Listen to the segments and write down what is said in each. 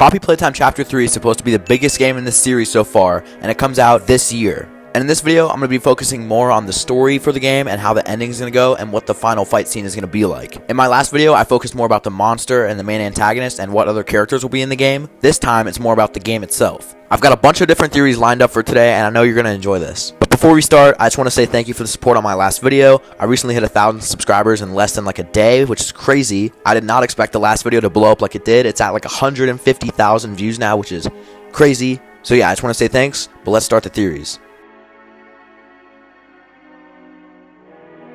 Poppy Playtime Chapter 3 is supposed to be the biggest game in this series so far, and it comes out this year. And in this video, I'm going to be focusing more on the story for the game and how the ending is going to go and what the final fight scene is going to be like. In my last video, I focused more about the monster and the main antagonist and what other characters will be in the game. This time, it's more about the game itself. I've got a bunch of different theories lined up for today, and I know you're going to enjoy this. But before we start, I just want to say thank you for the support on my last video. I recently hit 1,000 subscribers in less than like a day, which is crazy. I did not expect the last video to blow up like it did. It's at like 150,000 views now, which is crazy. So yeah, I just want to say thanks, but let's start the theories.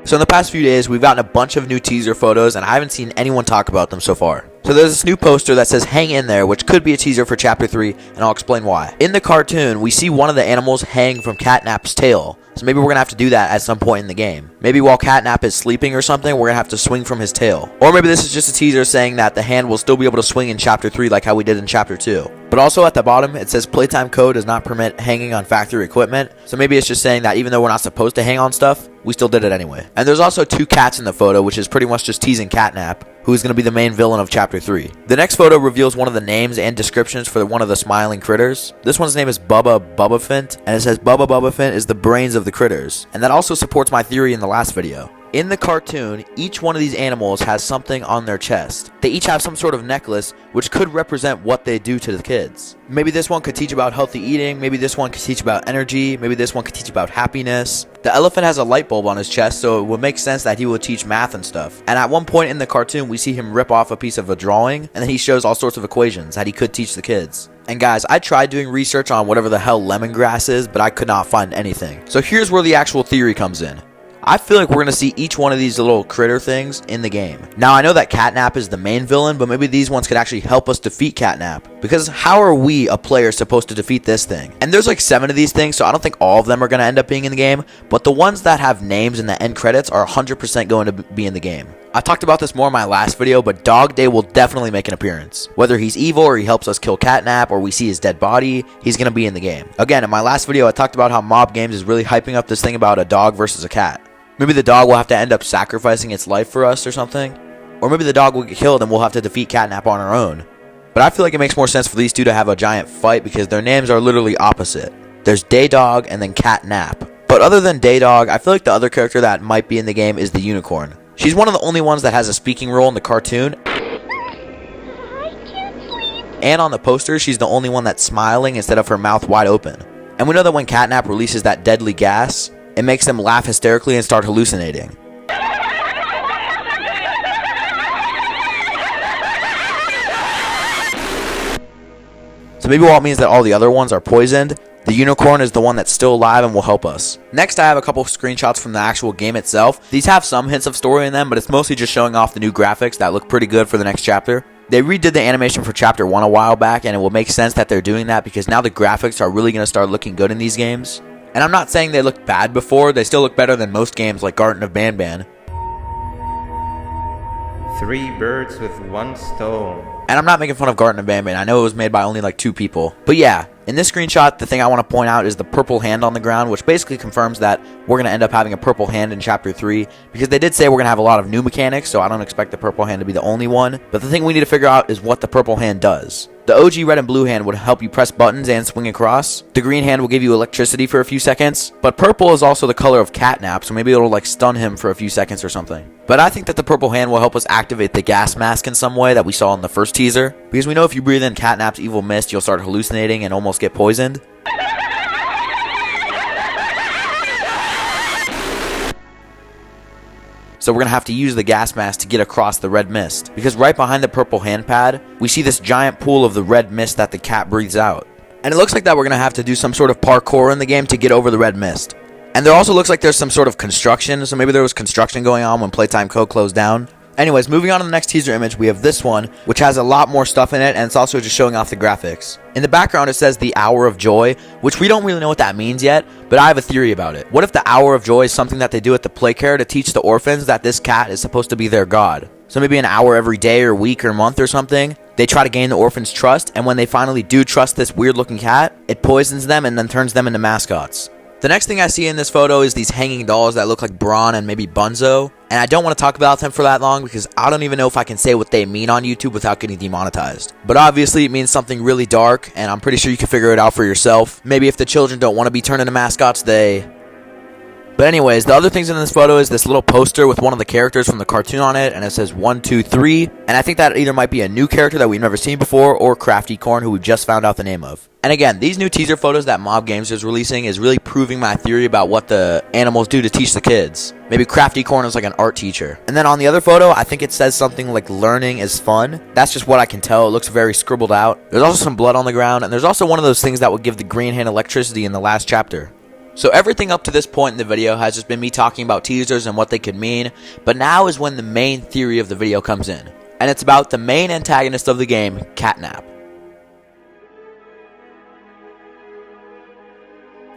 So in the past few days, we've gotten a bunch of new teaser photos, and I haven't seen anyone talk about them so far. So there's this new poster that says hang in there, which could be a teaser for Chapter 3, and I'll explain why. In the cartoon, we see one of the animals hang from Catnap's tail. So maybe we're going to have to do that at some point in the game. Maybe while Catnap is sleeping or something, we're going to have to swing from his tail. Or maybe this is just a teaser saying that the hand will still be able to swing in Chapter 3 like how we did in Chapter 2. But also at the bottom, it says Playtime code does not permit hanging on factory equipment. So maybe it's just saying that even though we're not supposed to hang on stuff, we still did it anyway. And there's also two cats in the photo, which is pretty much just teasing Catnap, who is going to be the main villain of Chapter 3. The next photo reveals one of the names and descriptions for one of the smiling critters. This one's name is Bubba Bubbafint, and it says Bubba Bubbafint is the brains of the critters. And that also supports my theory in the last video. In the cartoon, each one of these animals has something on their chest. They each have some sort of necklace, which could represent what they do to the kids. Maybe this one could teach about healthy eating, maybe this one could teach about energy, maybe this one could teach about happiness. The elephant has a light bulb on his chest, so it would make sense that he would teach math and stuff. And at one point in the cartoon, we see him rip off a piece of a drawing, and then he shows all sorts of equations that he could teach the kids. And guys, I tried doing research on whatever the hell lemongrass is, but I could not find anything. So here's where the actual theory comes in. I feel like we're going to see each one of these little critter things in the game. Now, I know that Catnap is the main villain, but maybe these ones could actually help us defeat Catnap. Because how are we, a player, supposed to defeat this thing? And there's like 7 of these things, so I don't think all of them are going to end up being in the game. But the ones that have names in the end credits are 100% going to be in the game. I talked about this more in my last video, but Dog Day will definitely make an appearance. Whether he's evil or he helps us kill Catnap or we see his dead body, he's going to be in the game. Again, in my last video, I talked about how Mob Games is really hyping up this thing about a dog versus a cat. Maybe the dog will have to end up sacrificing its life for us or something. Or maybe the dog will get killed and we'll have to defeat Catnap on our own. But I feel like it makes more sense for these two to have a giant fight because their names are literally opposite. There's Daydog and then Catnap. But other than Daydog, I feel like the other character that might be in the game is the unicorn. She's one of the only ones that has a speaking role in the cartoon. And on the poster, she's the only one that's smiling instead of her mouth wide open. And we know that when Catnap releases that deadly gas, it makes them laugh hysterically and start hallucinating. So maybe while it means that all the other ones are poisoned, the unicorn is the one that's still alive and will help us. Next, I have a couple of screenshots from the actual game itself. These have some hints of story in them, but it's mostly just showing off the new graphics that look pretty good for the next chapter. They redid the animation for Chapter 1 a while back, and it will make sense that they're doing that because now the graphics are really going to start looking good in these games. And I'm not saying they looked bad before, they still look better than most games like Garten of Banban. 3 birds with 1 stone. And I'm not making fun of Garten of Banban, I know it was made by only like 2 people. But yeah, in this screenshot, the thing I want to point out is the purple hand on the ground, which basically confirms that we're going to end up having a purple hand in Chapter 3. Because they did say we're going to have a lot of new mechanics, so I don't expect the purple hand to be the only one. But the thing we need to figure out is what the purple hand does. The OG red and blue hand would help you press buttons and swing across. The green hand will give you electricity for a few seconds. But purple is also the color of Catnap, so maybe it'll like stun him for a few seconds or something. But I think that the purple hand will help us activate the gas mask in some way that we saw in the first teaser. Because we know if you breathe in Catnap's evil mist, you'll start hallucinating and almost get poisoned. So we're going to have to use the gas mask to get across the red mist. Because right behind the purple hand pad, we see this giant pool of the red mist that the cat breathes out. And it looks like that we're going to have to do some sort of parkour in the game to get over the red mist. And there also looks like there's some sort of construction, so maybe there was construction going on when Playtime Code closed down. Anyways, moving on to the next teaser image, we have this one, which has a lot more stuff in it, and it's also just showing off the graphics. In the background, it says the Hour of Joy, which we don't really know what that means yet, but I have a theory about it. What if the Hour of Joy is something that they do at the Playcare to teach the orphans that this cat is supposed to be their god? So maybe an hour every day or week or month or something, they try to gain the orphans' trust, and when they finally do trust this weird-looking cat, it poisons them and then turns them into mascots. The next thing I see in this photo is these hanging dolls that look like Braun and maybe Bunzo. And I don't want to talk about them for that long because I don't even know if I can say what they mean on YouTube without getting demonetized. But obviously it means something really dark, and I'm pretty sure you can figure it out for yourself. Maybe if the children don't want to be turned into mascots, they... But anyways, the other things in this photo is this little poster with one of the characters from the cartoon on it, and it says 1, 2, 3. And I think that either might be a new character that we've never seen before, or Crafty Corn, who we just found out the name of. And again, these new teaser photos that Mob Games is releasing is really proving my theory about what the animals do to teach the kids. Maybe Crafty Corn is like an art teacher. And then on the other photo, I think it says something like learning is fun. That's just what I can tell. It looks very scribbled out. There's also some blood on the ground, and there's also one of those things that would give the green hand electricity in the last chapter. So everything up to this point in the video has just been me talking about teasers and what they could mean, but now is when the main theory of the video comes in. And it's about the main antagonist of the game, Catnap.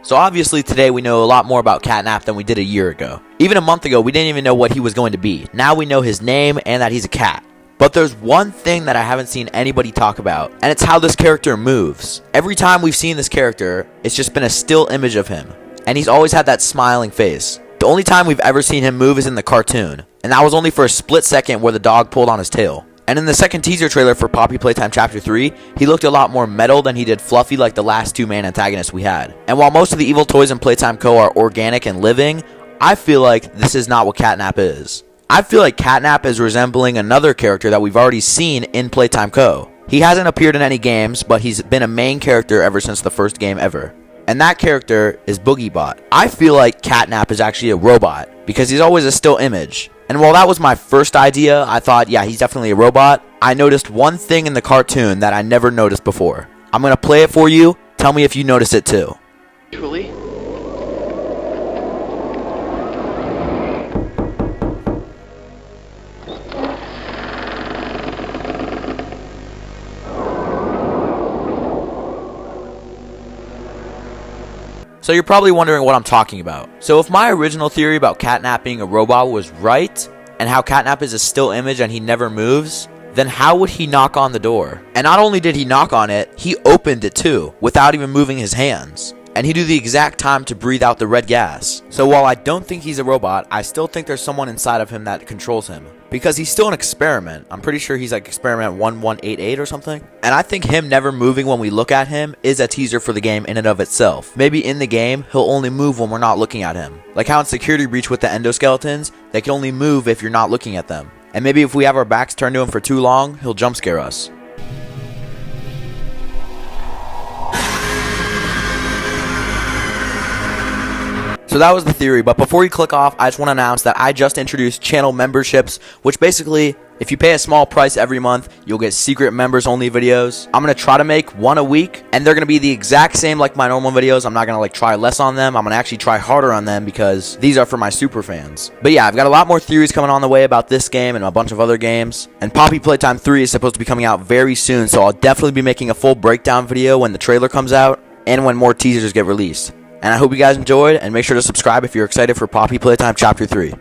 So obviously today we know a lot more about Catnap than we did a year ago. Even a month ago we didn't even know what he was going to be. Now we know his name and that he's a cat. But there's one thing that I haven't seen anybody talk about, and it's how this character moves. Every time we've seen this character, it's just been a still image of him. And he's always had that smiling face. The only time we've ever seen him move is in the cartoon, and that was only for a split second where the dog pulled on his tail. And in the second teaser trailer for Poppy Playtime Chapter 3, he looked a lot more metal than he did fluffy like the last two main antagonists we had. And while most of the evil toys in Playtime Co. are organic and living, I feel like this is not what Catnap is. I feel like Catnap is resembling another character that we've already seen in Playtime Co. He hasn't appeared in any games, but he's been a main character ever since the first game ever. And that character is BoogieBot. I feel like Catnap is actually a robot, because he's always a still image. And while that was my first idea, I thought, yeah, he's definitely a robot. I noticed one thing in the cartoon that I never noticed before. I'm going to play it for you. Tell me if you notice it too. Truly? So you're probably wondering what I'm talking about. So if my original theory about Catnap being a robot was right, and how Catnap is a still image and he never moves, then how would he knock on the door? And not only did he knock on it, he opened it too, without even moving his hands. And he knew the exact time to breathe out the red gas. So while I don't think he's a robot, I still think there's someone inside of him that controls him. Because he's still an experiment. I'm pretty sure he's like experiment 1188 or something. And I think him never moving when we look at him is a teaser for the game in and of itself. Maybe in the game, he'll only move when we're not looking at him. Like how in Security Breach with the endoskeletons, they can only move if you're not looking at them. And maybe if we have our backs turned to him for too long, he'll jump scare us. So that was the theory, but before you click off, I just want to announce that I just introduced channel memberships, which basically, if you pay a small price every month, you'll get secret members-only videos. I'm going to try to make one a week, and they're going to be the exact same like my normal videos. I'm not going to like try less on them. I'm going to actually try harder on them because these are for my super fans. But yeah, I've got a lot more theories coming on the way about this game and a bunch of other games. And Poppy Playtime 3 is supposed to be coming out very soon, so I'll definitely be making a full breakdown video when the trailer comes out and when more teasers get released. And I hope you guys enjoyed, and make sure to subscribe if you're excited for Poppy Playtime Chapter 3.